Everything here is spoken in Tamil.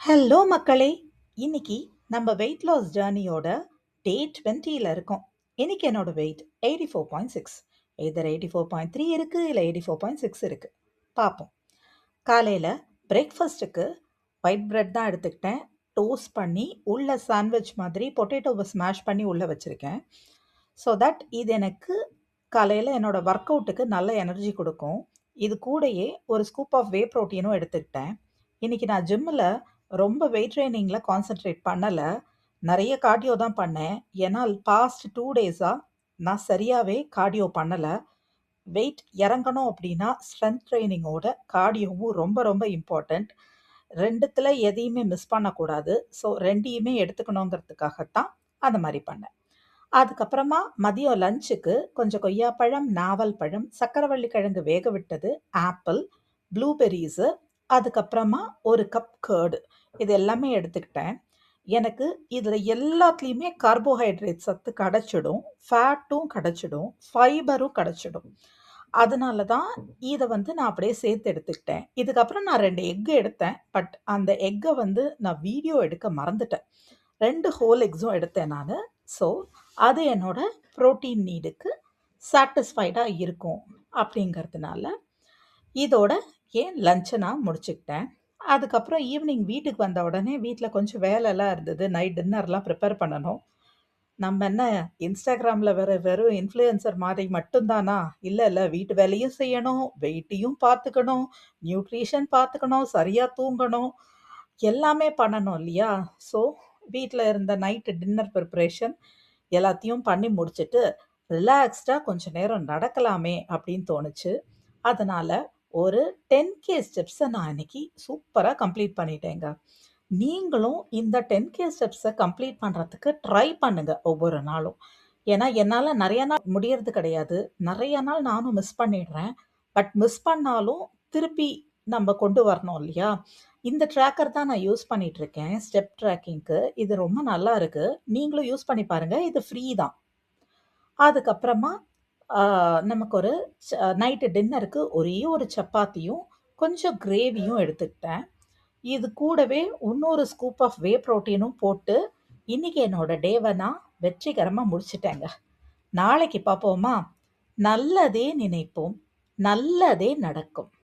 ஹலோ மக்களே! இன்னைக்கு நம்ம வெயிட் லாஸ் ஜர்னியோட டே 20ல இருக்கோம். இன்னைக்கு என்னோட வெயிட் 84.6. எய்தர் 84.3 இருக்கு, இல்ல 84.6 இருக்கு. பார்ப்போம். காலையில பிரேக்ஃபாஸ்ட்டுக்கு ஒயிட் பிரெட் தான் எடுத்துக்கிட்டேன். டோஸ்ட் பண்ணி, உள்ள சாண்ட்விச் மாதிரி பொட்டேட்டோவ ஸ்மாஷ் பண்ணி உள்ள வச்சிருக்கேன். ஸோ தட் இது எனக்கு காலையில என்னோட ஒர்க் அவுட்டுக்கு நல்ல எனர்ஜி குடுக்கும். இது கூடயே ஒரு ஸ்கூப் ஆஃப் வே புரோட்டீனும் எடுத்துக்கிட்டேன். இன்னைக்கு நான் ஜிம்ல ரொம்ப வெயிட் ட்ரெய்னிங்ல கான்சன்ட்ரேட் பண்ணல. நெறைய கார்டியோ தான் பண்ணேன். ஏன்னா பாஸ்ட் 2 டேஸா நான் சரியாவே கார்டியோ பண்ணல. வெயிட் இறங்கணும் அப்படின்னா ஸ்ட்ரென்த் ட்ரெய்னிங்கோட கார்டியோவும் ரொம்ப ரொம்ப இம்பார்ட்டன்ட். 2த்துல எதையுமே மிஸ் பண்ணக்கூடாது. ஸோ 2யுமே எடுத்துக்கணுங்கிறதுக்காக தான் அந்த மாரி பண்ணேன். அதுக்கப்புறமா மதியம் லஞ்சுக்கு கொஞ்சம் கொய்யாப்பழம், நாவல் பழம், சக்கரவள்ளி கிழங்கு வேக விட்டது, ஆப்பிள், ப்ளூபெர்ரீஸு, அதுக்கப்புறமா 1 கப் கர்டு இது எல்லாமே எடுத்துக்கிட்டேன். எனக்கு இதில எல்லாத்துலயுமே கார்போஹைட்ரேட் சத்து கிடைச்சிடும், ஃபேட்டும் கிடைச்சிடும், ஃபைபரும் கிடைச்சிடும். அதனால தான் இத நான் அப்படியே சேர்த்து எடுத்துக்கிட்டேன். இதுக்கப்புறம் நான் 2 எக் எடுத்தேன். பட் அந்த எக்க நான் வீடியோ எடுக்க மறந்துட்டேன். 2 ஹோல் எக்ஸும் எடுத்தேன் நானு. ஸோ, அது என்னோட புரோட்டீன் நீடுக்கு சாட்டிஸ்ஃபைடா இருக்கும் அப்படிங்கிறதுனால, இதோட என் லஞ்ச நான் முடிச்சுக்கிட்டேன். அதுக்கப்புறம் ஈவினிங் வீட்டுக்கு வந்த உடனே வீட்ல கொஞ்சம் வேலைலாம் இருந்தது. நைட் டின்னர்லாம் ப்ரிப்பேர் பண்ணணும். நம்ம என்ன இன்ஸ்டாகிராம்ல வெறும் இன்ஃப்ளூயன்சர் மாரி மட்டும் தானா? இல்ல. வீட்டு வேலையும் செய்யணும், வெயிட்டையும் பார்த்துக்கணும், நியூட்ரிஷன் பார்த்துக்கணும், சரியா தூங்கணும், எல்லாமே பண்ணணும் இல்லையா? ஸோ, வீட்ல இருந்த நைட் டின்னர் ப்ரிப்பரேஷன் எல்லாத்தையும் பண்ணி முடிச்சுட்டு, ரிலாக்ஸ்டா கொஞ்ச நேரம் நடக்கலாமே அப்படின்னு தோணுச்சு. அதனால ஒரு 10K ஸ்டெப்ஸ நான் இன்னைக்கு சூப்பரா கம்ப்ளீட் பண்ணிட்டேங்க. நீங்களும் இந்த 10K ஸ்டெப்ஸ கம்ப்ளீட் பண்றதுக்கு ட்ரை பண்ணுங்க ஒவ்வொரு நாளும். ஏன்னா, என்னால நெறைய நாள் முடியறது கிடையாது. நெறைய நாள் நானும் மிஸ் பண்ணிடுறேன். பட் மிஸ் பண்ணாலும் திருப்பி நம்ம கொண்டு வரணும் இல்லையா? இந்த ட்ராக்கர் தான் நான் யூஸ் பண்ணிட்டு இருக்கேன். ஸ்டெப் ட்ராக்கிங்க்கு. இது ரொம்ப நல்லா இருக்கு. நீங்களும் யூஸ் பண்ணி பாருங்க. இது ஃப்ரீ தான். அதுக்கப்புறமா ஆ, நமக்கு ஒரு நைட்டு டின்னருக்கு ஒரே ஒரு சப்பாத்தியும், கொஞ்சம் கிரேவியும் எடுத்துக்கிட்டேன். இது கூடவே இன்னொரு ஸ்கூப் ஆஃப் வே புரோட்டீனும் போட்டு, இன்னைக்கு என்னோட டேவ நான் வெற்றிகரமா முடிச்சுட்டேங்க. நாளைக்கு பார்ப்போமா? நல்லதே நினைப்போம், நல்லதே நடக்கும்.